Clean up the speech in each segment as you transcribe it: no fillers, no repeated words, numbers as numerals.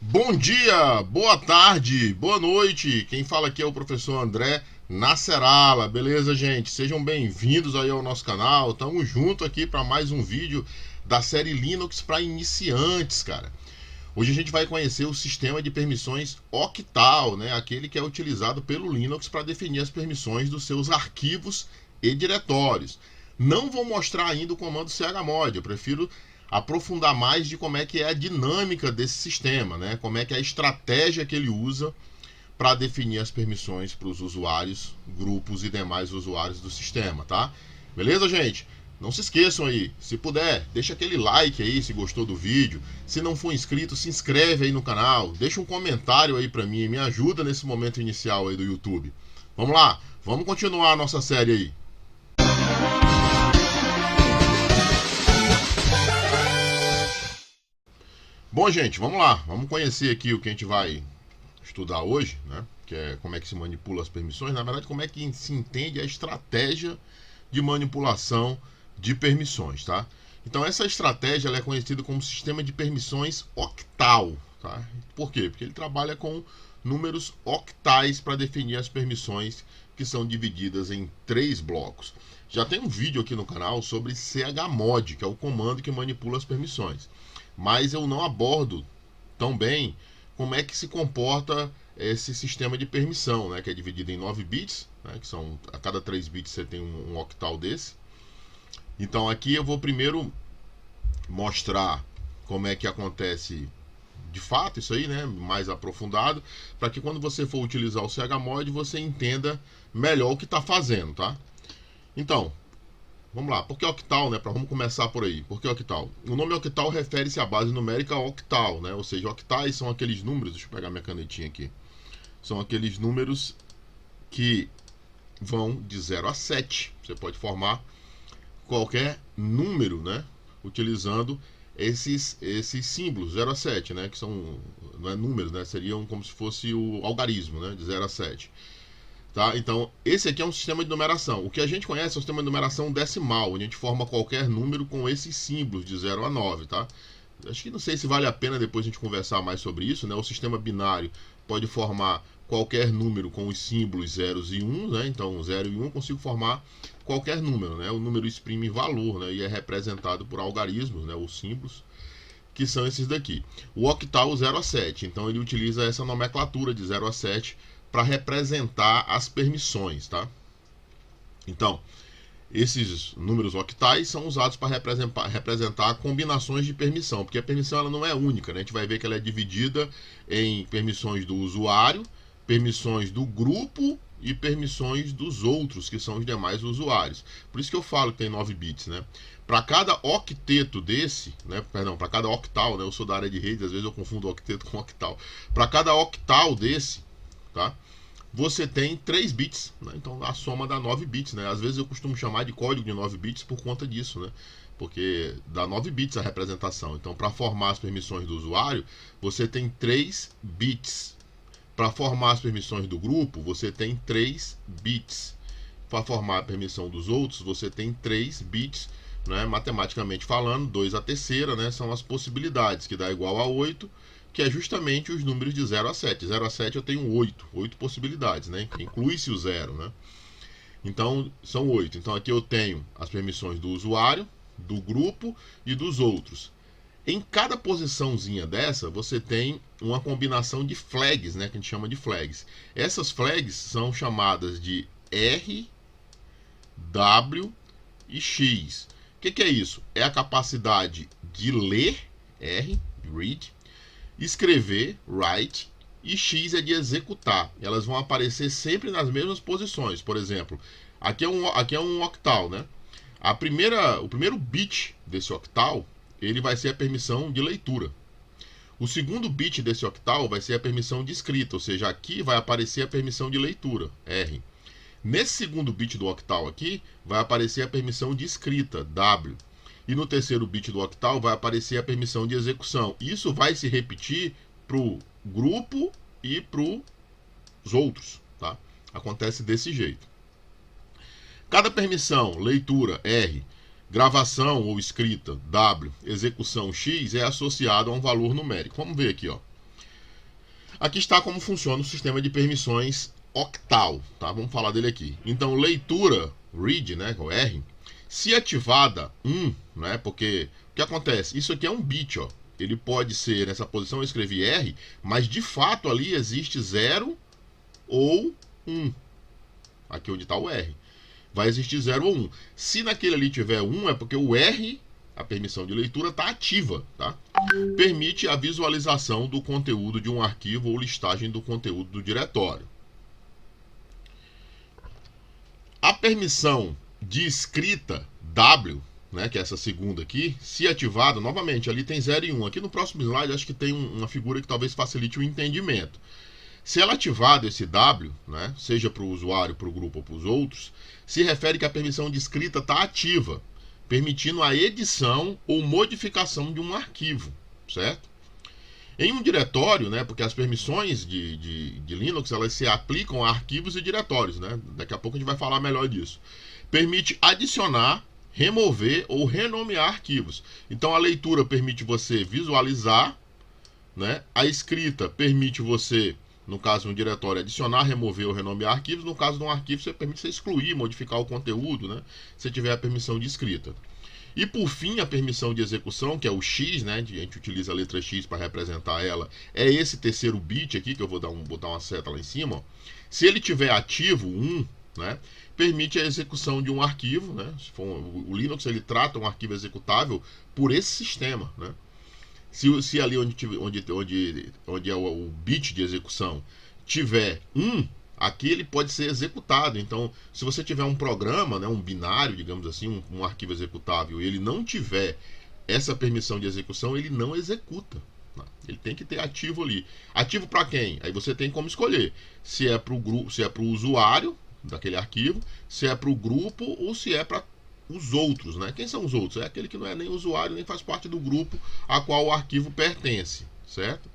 Bom dia, boa tarde, boa noite. Quem fala aqui é o professor André Nasserala, beleza, gente? Sejam bem-vindos aí ao nosso canal. Tamo junto aqui para mais um vídeo da série Linux para iniciantes, cara. Hoje a gente vai conhecer o sistema de permissões Octal, né? Aquele que é utilizado pelo Linux para definir as permissões dos seus arquivos e diretórios. Não vou mostrar ainda o comando chmod, eu prefiro aprofundar mais de como é que é a dinâmica desse sistema, né? Como é que é a estratégia que ele usa para definir as permissões para os usuários, grupos e demais usuários do sistema, tá? Beleza, gente? Não se esqueçam aí, se puder, deixa aquele like aí se gostou do vídeo. Se não for inscrito, se inscreve aí no canal, deixa um comentário aí para mim, me ajuda nesse momento inicial aí do YouTube. Vamos lá, vamos continuar a nossa série aí. Bom, gente, vamos lá. Vamos conhecer aqui o que a gente vai estudar hoje, né? Que é como é que se manipula as permissões. Na verdade, como é que se entende a estratégia de manipulação de permissões, tá? Então, essa estratégia ela é conhecida como sistema de permissões octal, tá? Por quê? Porque ele trabalha com números octais para definir as permissões que são divididas em 3 blocos. Já tem um vídeo aqui no canal sobre chmod, que é o comando que manipula as permissões. Mas eu não abordo tão bem como é que se comporta esse sistema de permissão, né, que é dividido em 9 bits, né, que são a cada 3 bits você tem um octal desse. Então aqui eu vou primeiro mostrar como é que acontece de fato isso aí, né, mais aprofundado, para que quando você for utilizar o chmod você entenda melhor o que está fazendo, tá? Então, vamos lá, por que octal, né? Vamos começar por aí. Por que octal? O nome octal refere-se à base numérica octal, né? Ou seja, octais são aqueles números, deixa eu pegar minha canetinha aqui. São aqueles números que vão de 0 a 7. Você pode formar qualquer número, né? Utilizando esses símbolos, 0 a 7, né? Que são, não é números, né? Seriam como se fosse o algarismo, né? De 0 a 7. Tá? Então, esse aqui é um sistema de numeração. O que a gente conhece é o sistema de numeração decimal, onde a gente forma qualquer número com esses símbolos de 0 a 9. Tá? Acho que não sei se vale a pena depois a gente conversar mais sobre isso. Né? O sistema binário pode formar qualquer número com os símbolos zeros e 1. Né? Então, 0 e 1 eu consigo formar qualquer número. Né? O número exprime valor, né? E é representado por algarismos, né? Ou símbolos, que são esses daqui. O octal 0 a 7. Então, ele utiliza essa nomenclatura de 0 a 7 para representar as permissões, tá? Então, esses números octais são usados para representar combinações de permissão, porque a permissão ela não é única, né? A gente vai ver que ela é dividida em permissões do usuário, permissões do grupo e permissões dos outros, que são os demais usuários. Por isso que eu falo que tem 9 bits, né? Para cada octeto desse, né? Perdão, para cada octal, né? Eu sou da área de redes, às vezes eu confundo octeto com octal. Para cada octal desse, tá? Você tem 3 bits, né? Então a soma dá 9 bits, né? Às vezes eu costumo chamar de código de 9 bits por conta disso, né? Porque dá 9 bits a representação. Então, para formar as permissões do usuário, você tem 3 bits. Para formar as permissões do grupo, você tem 3 bits. Para formar a permissão dos outros, você tem 3 bits, né? Matematicamente falando, 2 a terceira, né? São as possibilidades, que dá igual a 8, que é justamente os números de 0 a 7. 0 a 7 eu tenho 8 possibilidades, né? Inclui-se o 0, né? Então, são 8. Então, aqui eu tenho as permissões do usuário, do grupo e dos outros. Em cada posiçãozinha dessa, você tem uma combinação de flags, né? Que a gente chama de flags. Essas flags são chamadas de R, W e X. O que é isso? É a capacidade de ler, R, read, escrever, write, e X é de executar. Elas vão aparecer sempre nas mesmas posições. Por exemplo, aqui é um octal, né? O primeiro bit desse octal, ele vai ser a permissão de leitura. O segundo bit desse octal vai ser a permissão de escrita, ou seja, aqui vai aparecer a permissão de leitura, R. Nesse segundo bit do octal aqui, vai aparecer a permissão de escrita, W. E no terceiro bit do octal vai aparecer a permissão de execução. Isso vai se repetir para o grupo e para os outros. Tá? Acontece desse jeito. Cada permissão, leitura, R, gravação ou escrita, W, execução, X, é associado a um valor numérico. Vamos ver aqui, ó. Aqui está como funciona o sistema de permissões octal, tá? Vamos falar dele aqui. Então, leitura, read, né, com R, se ativada 1, né, porque o que acontece? Isso aqui é um bit, ó. Ele pode ser, nessa posição eu escrevi R, mas de fato ali existe 0 ou 1. Aqui onde está o R. Vai existir 0 ou 1. Se naquele ali tiver 1, é porque o R, a permissão de leitura, está ativa, tá? Permite a visualização do conteúdo de um arquivo ou listagem do conteúdo do diretório. A permissão de escrita W, né, que é essa segunda aqui, se ativada, novamente, ali tem 0 e 1. Aqui no próximo slide acho que tem uma figura que talvez facilite o entendimento. Se ela ativada esse W, né, seja para o usuário, para o grupo ou para os outros, se refere que a permissão de escrita está ativa, permitindo a edição ou modificação de um arquivo, certo? Em um diretório, né, porque as permissões de Linux elas se aplicam a arquivos e diretórios, né? Daqui a pouco a gente vai falar melhor disso. Permite adicionar, remover ou renomear arquivos. Então a leitura permite você visualizar, né? A escrita permite você, no caso de um diretório, adicionar, remover ou renomear arquivos. No caso de um arquivo, você permite você excluir, modificar o conteúdo, né? Se tiver a permissão de escrita. E por fim, a permissão de execução, que é o X, né? A gente utiliza a letra X para representar ela. É esse terceiro bit aqui, que eu vou botar uma seta lá em cima. Ó. Se ele tiver ativo, 1, né? Permite a execução de um arquivo, né? Se for o Linux ele trata um arquivo executável por esse sistema, né? Se ali onde é o bit de execução tiver 1, aqui ele pode ser executado. Então, se você tiver um programa, né, um binário, digamos assim, um arquivo executável, e ele não tiver essa permissão de execução, ele não executa. Tá? Ele tem que ter ativo ali. Ativo para quem? Aí você tem como escolher se é para o grupo, se é para o usuário daquele arquivo, se é para o grupo ou se é para os outros, né? Quem são os outros? É aquele que não é nem usuário, nem faz parte do grupo a qual o arquivo pertence, certo?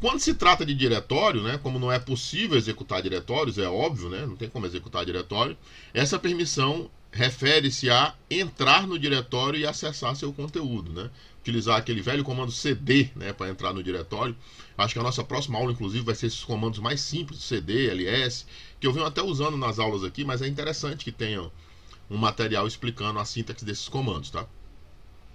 Quando se trata de diretório, né, como não é possível executar diretórios, é óbvio, né, não tem como executar diretório, essa permissão refere-se a entrar no diretório e acessar seu conteúdo, né? Utilizar aquele velho comando cd, né, para entrar no diretório. Acho que a nossa próxima aula, inclusive, vai ser esses comandos mais simples, cd, ls, que eu venho até usando nas aulas aqui, mas é interessante que tenham um material explicando a sintaxe desses comandos, tá?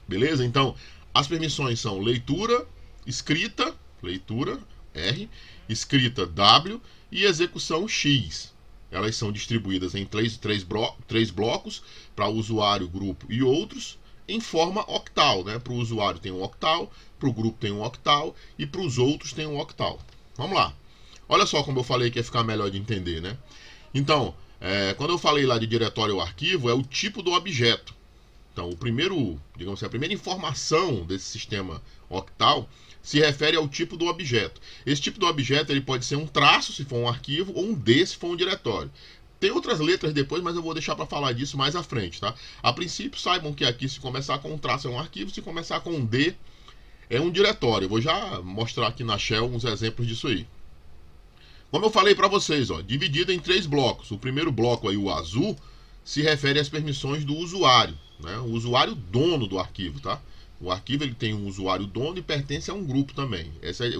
Beleza? Então, as permissões são leitura, escrita, leitura, R, escrita, W e execução, X. Elas são distribuídas em três blocos, para usuário, grupo e outros, em forma octal, né? Para o usuário tem um octal, para o grupo tem um octal e para os outros tem um octal. Vamos lá. Olha só como eu falei que ia ficar melhor de entender, né? Então, quando eu falei lá de diretório ou arquivo, é o tipo do objeto. Então, digamos assim, a primeira informação desse sistema octal se refere ao tipo do objeto. Esse tipo do objeto ele pode ser um traço, se for um arquivo, ou um D, se for um diretório. Tem outras letras depois, mas eu vou deixar para falar disso mais à frente, tá? A princípio, saibam que aqui, se começar com um traço, é um arquivo, se começar com um D, é um diretório. Eu vou já mostrar aqui na Shell alguns exemplos disso aí. Como eu falei para vocês, ó, dividido em 3 blocos. O primeiro bloco aí, o azul, se refere às permissões do usuário, né? O usuário dono do arquivo, tá? O arquivo ele tem um usuário dono e pertence a um grupo também.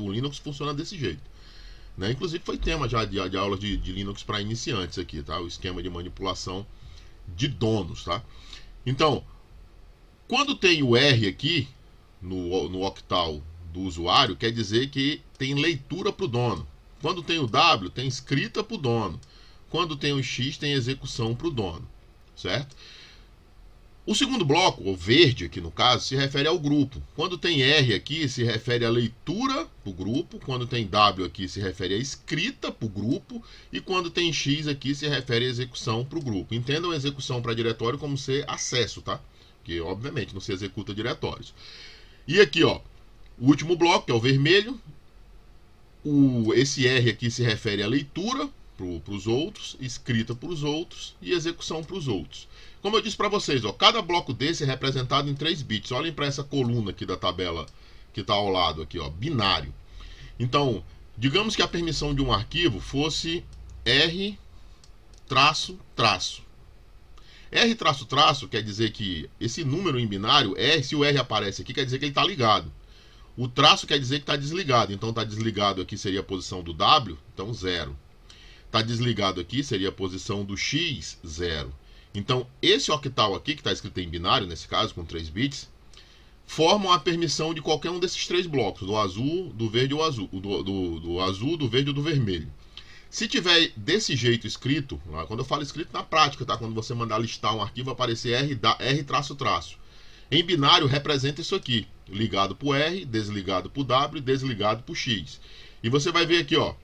O Linux funciona desse jeito, né? Inclusive foi tema já de aula de Linux para iniciantes aqui, tá? O esquema de manipulação de donos, tá? Então, quando tem o R aqui no octal do usuário, quer dizer que tem leitura para o dono. Quando tem o W, tem escrita para o dono. Quando tem o X, tem execução para o dono, certo? O segundo bloco, o verde aqui no caso, se refere ao grupo. Quando tem R aqui, se refere à leitura para o grupo. Quando tem W aqui, se refere à escrita para o grupo. E quando tem X aqui, se refere à execução para o grupo. Entendam a execução para diretório como ser acesso, tá? Porque, obviamente, não se executa diretórios. E aqui, ó, o último bloco, que é o vermelho. Esse R aqui se refere à leitura para os outros, escrita para os outros e execução para os outros. Como eu disse para vocês, ó, cada bloco desse é representado em 3 bits. Olhem para essa coluna aqui da tabela que está ao lado, aqui, ó, binário. Então, digamos que a permissão de um arquivo fosse R traço traço. R traço traço quer dizer que esse número em binário, se o R aparece aqui, quer dizer que ele está ligado. O traço quer dizer que está desligado. Então está desligado aqui seria a posição do W, então 0. Está desligado aqui seria a posição do X, 0. Então esse octal aqui, que está escrito em binário, nesse caso, com 3 bits, formam a permissão de qualquer um desses 3 blocos, do azul, do verde ou azul, do azul, do verde ou do vermelho. Se tiver desse jeito escrito, quando eu falo escrito na prática, tá? Quando você mandar listar um arquivo, vai aparecer R traço traço. Em binário representa isso aqui, ligado para o R, desligado para o W, desligado para o X. E você vai ver aqui, ó,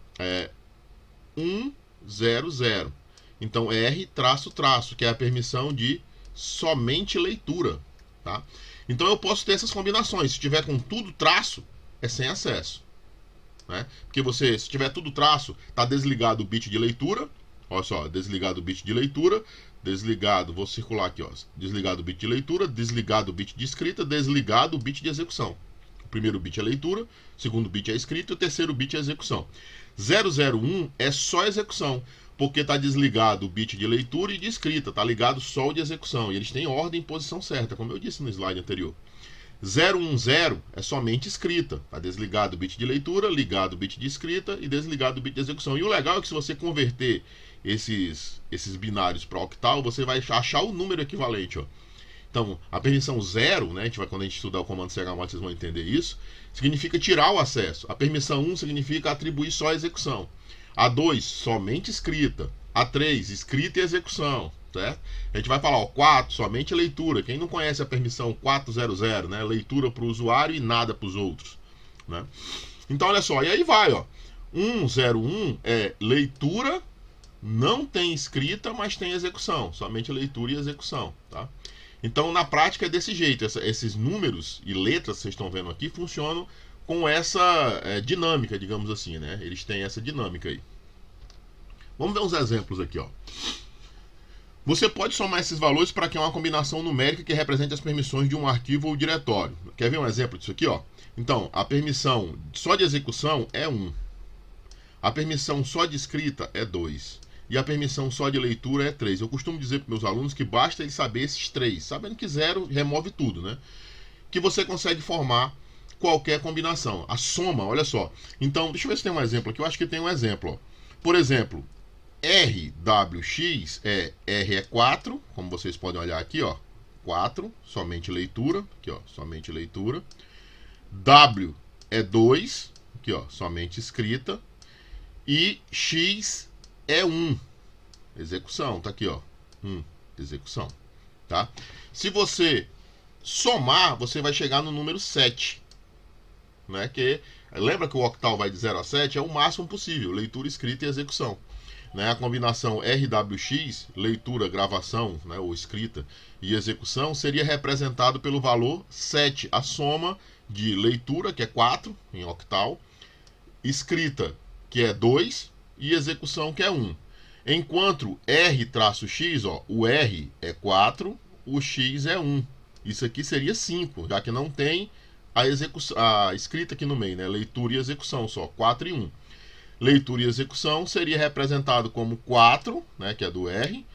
1, 0, 0. Então R traço traço, que é a permissão de somente leitura, tá? Então eu posso ter essas combinações. Se tiver com tudo traço, é sem acesso, né? Porque você, se tiver tudo traço, está desligado o bit de leitura. Olha só, desligado o bit de leitura, desligado, vou circular aqui, ó, desligado o bit de leitura, desligado o bit de escrita, desligado o bit de execução. O primeiro bit é leitura, o segundo bit é escrita e o terceiro bit é execução. 001 é só execução, porque está desligado o bit de leitura e de escrita, está ligado só o de execução, e eles têm ordem e posição certa, como eu disse no slide anterior. 010 é somente escrita, está desligado o bit de leitura, ligado o bit de escrita e desligado o bit de execução. E o legal é que se você converter esses binários para octal, você vai achar o número equivalente, ó. Então, a permissão 0, né, quando a gente estudar o comando chmod, vocês vão entender isso, significa tirar o acesso. A permissão 1 significa atribuir só a execução. A 2, somente escrita. A 3, escrita e execução. Certo? A gente vai falar, ó, 4, somente leitura. Quem não conhece a permissão 400, né, leitura para o usuário e nada para os outros, né? Então, olha só, e aí vai, ó, 101 é leitura, não tem escrita, mas tem execução, somente leitura e execução, tá? Então, na prática é desse jeito, esses números e letras que vocês estão vendo aqui funcionam com essa dinâmica, digamos assim, né? Eles têm essa dinâmica aí. Vamos ver uns exemplos aqui, ó. Você pode somar esses valores para criar uma combinação numérica que represente as permissões de um arquivo ou diretório. Quer ver um exemplo disso aqui, ó? Então, a permissão só de execução é 1. A permissão só de escrita é 2. E a permissão só de leitura é 3. Eu costumo dizer para meus alunos que basta eles saber esses 3. Sabendo que 0 remove tudo, né? Que você consegue formar qualquer combinação. A soma, olha só. Então, deixa eu ver se tem um exemplo aqui. Eu acho que tem um exemplo, ó. Por exemplo, RWX R é 4, como vocês podem olhar aqui, ó, 4, somente leitura, aqui, ó, somente leitura. W é 2, aqui, ó, somente escrita. E X é 1, execução, tá aqui, ó, 1, execução, tá? Se você somar, você vai chegar no número 7, né? Que lembra que o octal vai de 0 a 7, é o máximo possível, leitura, escrita e execução. Né, a combinação RWX, leitura, gravação, né, ou escrita, e execução, seria representado pelo valor 7, a soma de leitura, que é 4, em octal, escrita, que é 2, e execução, que é 1. Enquanto R-X, ó, o R é 4, o X é 1. Isso aqui seria 5, já que não tem a escrita aqui no meio, né, leitura e execução, só 4 e 1. Leitura e execução seria representado como 4, né, que é do R,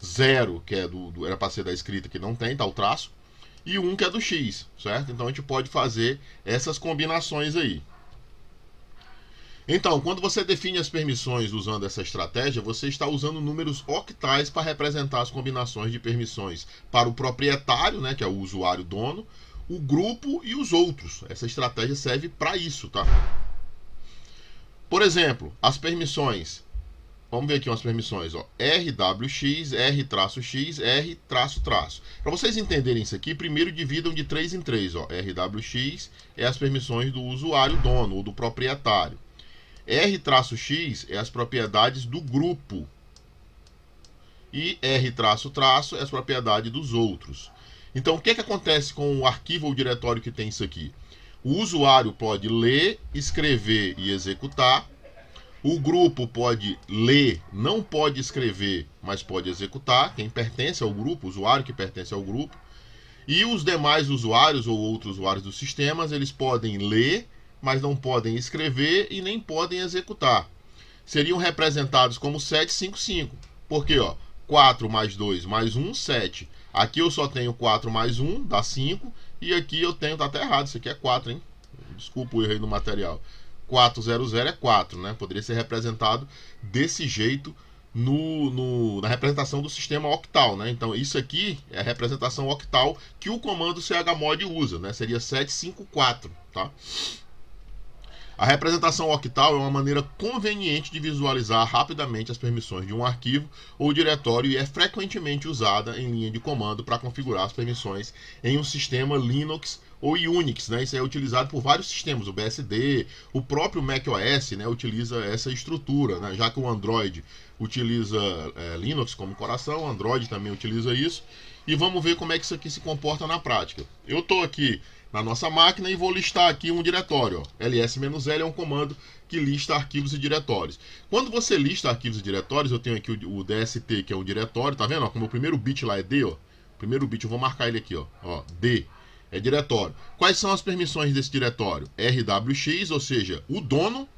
0, que é era para ser da escrita, que não tem, tá o traço, e 1, que é do X, certo? Então a gente pode fazer essas combinações aí. Então, quando você define as permissões usando essa estratégia, você está usando números octais para representar as combinações de permissões para o proprietário, né, que é o usuário dono, o grupo e os outros. Essa estratégia serve para isso, tá? Por exemplo, as permissões, vamos ver aqui umas permissões, ó, RWX, R-X, R-traço. Para vocês entenderem isso aqui, primeiro dividam de 3 em 3, ó, RWX é as permissões do usuário dono ou do proprietário. R-X é as propriedades do grupo. E R-traço é as propriedades dos outros. Então, o que acontece com o arquivo ou diretório que tem isso aqui? O usuário pode ler, escrever e executar. O grupo pode ler, não pode escrever, mas pode executar. Quem pertence ao grupo, o usuário que pertence ao grupo. E os demais usuários ou outros usuários dos sistemas, eles podem ler, mas não podem escrever e nem podem executar. Seriam representados como 755. Por quê? Ó, 4 mais 2 mais 1, 7. Aqui eu só tenho 4 mais 1, dá 5. E aqui eu tenho, tá até errado, isso aqui é 4, hein? desculpa o erro aí no material, 400 é 4, né? Poderia ser representado desse jeito na representação do sistema octal, né? Então isso aqui é a representação octal que o comando chmod usa, né? Seria 754, tá? A representação octal é uma maneira conveniente de visualizar rapidamente as permissões de um arquivo ou diretório e é frequentemente usada em linha de comando para configurar as permissões em um sistema Linux ou Unix, né? Isso é utilizado por vários sistemas, o BSD, o próprio macOS, né, utiliza essa estrutura, né? Já que o Android utiliza Linux como coração, o Android também utiliza isso. E vamos ver como é que isso aqui se comporta na prática. Eu estou aqui na nossa máquina e vou listar aqui um diretório. Ó. ls-l é um comando que lista arquivos e diretórios. Quando você lista arquivos e diretórios, eu tenho aqui o DST, que é um diretório, tá vendo? Ó, como o primeiro bit lá é D, ó. O primeiro bit, eu vou marcar ele aqui, ó, D. É diretório. Quais são as permissões desse diretório? RWX, ou seja, o dono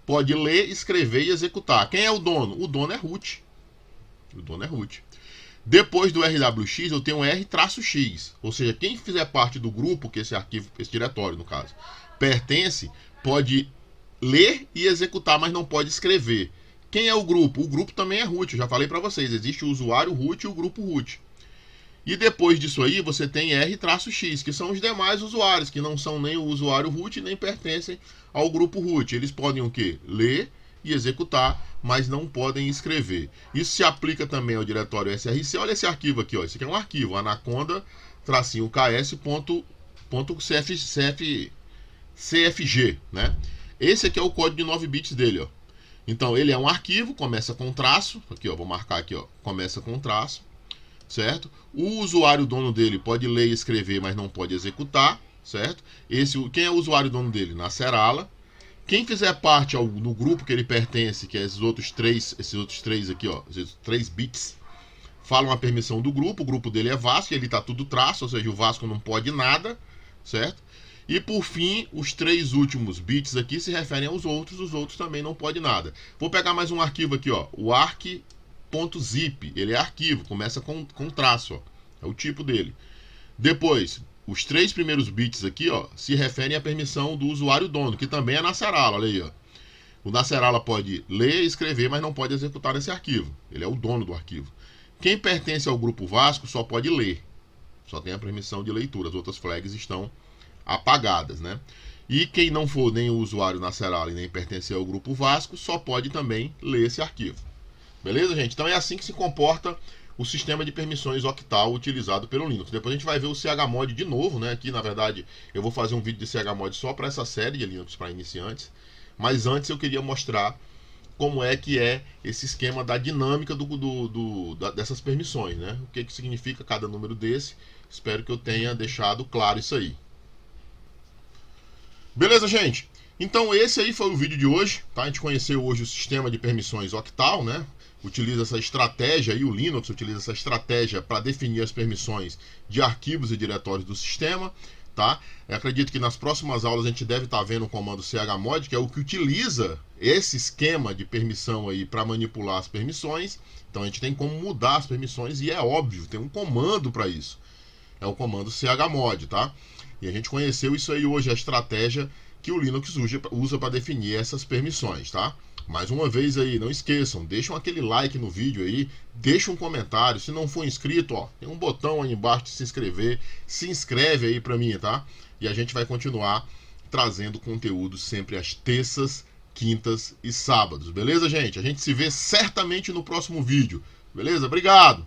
pode ler, escrever e executar. Quem é o dono? O dono é root. O dono é root. Depois do RWX, eu tenho R-X, ou seja, quem fizer parte do grupo, que esse arquivo, esse diretório, no caso, pertence, pode ler e executar, mas não pode escrever. Quem é o grupo? O grupo também é root, eu já falei para vocês, existe o usuário root e o grupo root. E depois disso aí, você tem R-X, que são os demais usuários, que não são nem o usuário root, nem pertencem ao grupo root. Eles podem o quê? Ler e executar, mas não podem escrever. Isso se aplica também ao diretório src. Olha esse arquivo aqui, ó. Esse aqui é um arquivo, anaconda-ks.cfg, né? Esse aqui é o código de 9 bits dele, ó. Então, ele é um arquivo, começa com traço, aqui, ó, vou marcar aqui, ó, começa com traço, certo? O usuário dono dele pode ler e escrever, mas não pode executar, certo? Quem é o usuário dono dele? Nascerala. Quem fizer parte no grupo que ele pertence, que é esses outros três aqui, ó, esses 3 bits, falam a permissão do grupo. O grupo dele é Vasco, ele está tudo traço, ou seja, o Vasco não pode nada, certo? E por fim, os 3 últimos bits aqui se referem aos outros, os outros também não podem nada. Vou pegar mais um arquivo aqui, ó, o arc.zip, ele é arquivo, começa com traço, ó, é o tipo dele. Depois, os 3 primeiros bits aqui, ó, se referem à permissão do usuário dono, que também é Nascerala, olha aí, ó. O Nascerala pode ler e escrever, mas não pode executar nesse arquivo. Ele é o dono do arquivo. Quem pertence ao grupo Vasco só pode ler. Só tem a permissão de leitura, as outras flags estão apagadas, né? E quem não for nem o usuário Nascerala e nem pertencer ao grupo Vasco, só pode também ler esse arquivo. Beleza, gente? Então é assim que se comporta o sistema de permissões octal utilizado pelo Linux. Depois a gente vai ver o chmod de novo, né? Aqui, na verdade, eu vou fazer um vídeo de chmod só para essa série de Linux para iniciantes. Mas antes eu queria mostrar como é que é esse esquema da dinâmica dessas permissões, né? O que significa cada número desse. Espero que eu tenha deixado claro isso aí. Beleza, gente? Então esse aí foi o vídeo de hoje, tá? A gente conheceu hoje o sistema de permissões octal, né? Utiliza essa estratégia aí, o Linux utiliza essa estratégia para definir as permissões de arquivos e diretórios do sistema, tá? Eu acredito que nas próximas aulas a gente deve estar vendo o comando chmod, que é o que utiliza esse esquema de permissão aí para manipular as permissões. Então a gente tem como mudar as permissões e é óbvio, tem um comando para isso. É o comando chmod, tá? E a gente conheceu isso aí hoje, a estratégia que o Linux usa para definir essas permissões, tá? Mais uma vez aí, não esqueçam, deixam aquele like no vídeo aí, deixa um comentário, se não for inscrito, ó, tem um botão aí embaixo de se inscrever, se inscreve aí pra mim, tá? E a gente vai continuar trazendo conteúdo sempre às terças, quintas e sábados, beleza, gente? A gente se vê certamente no próximo vídeo, beleza? Obrigado!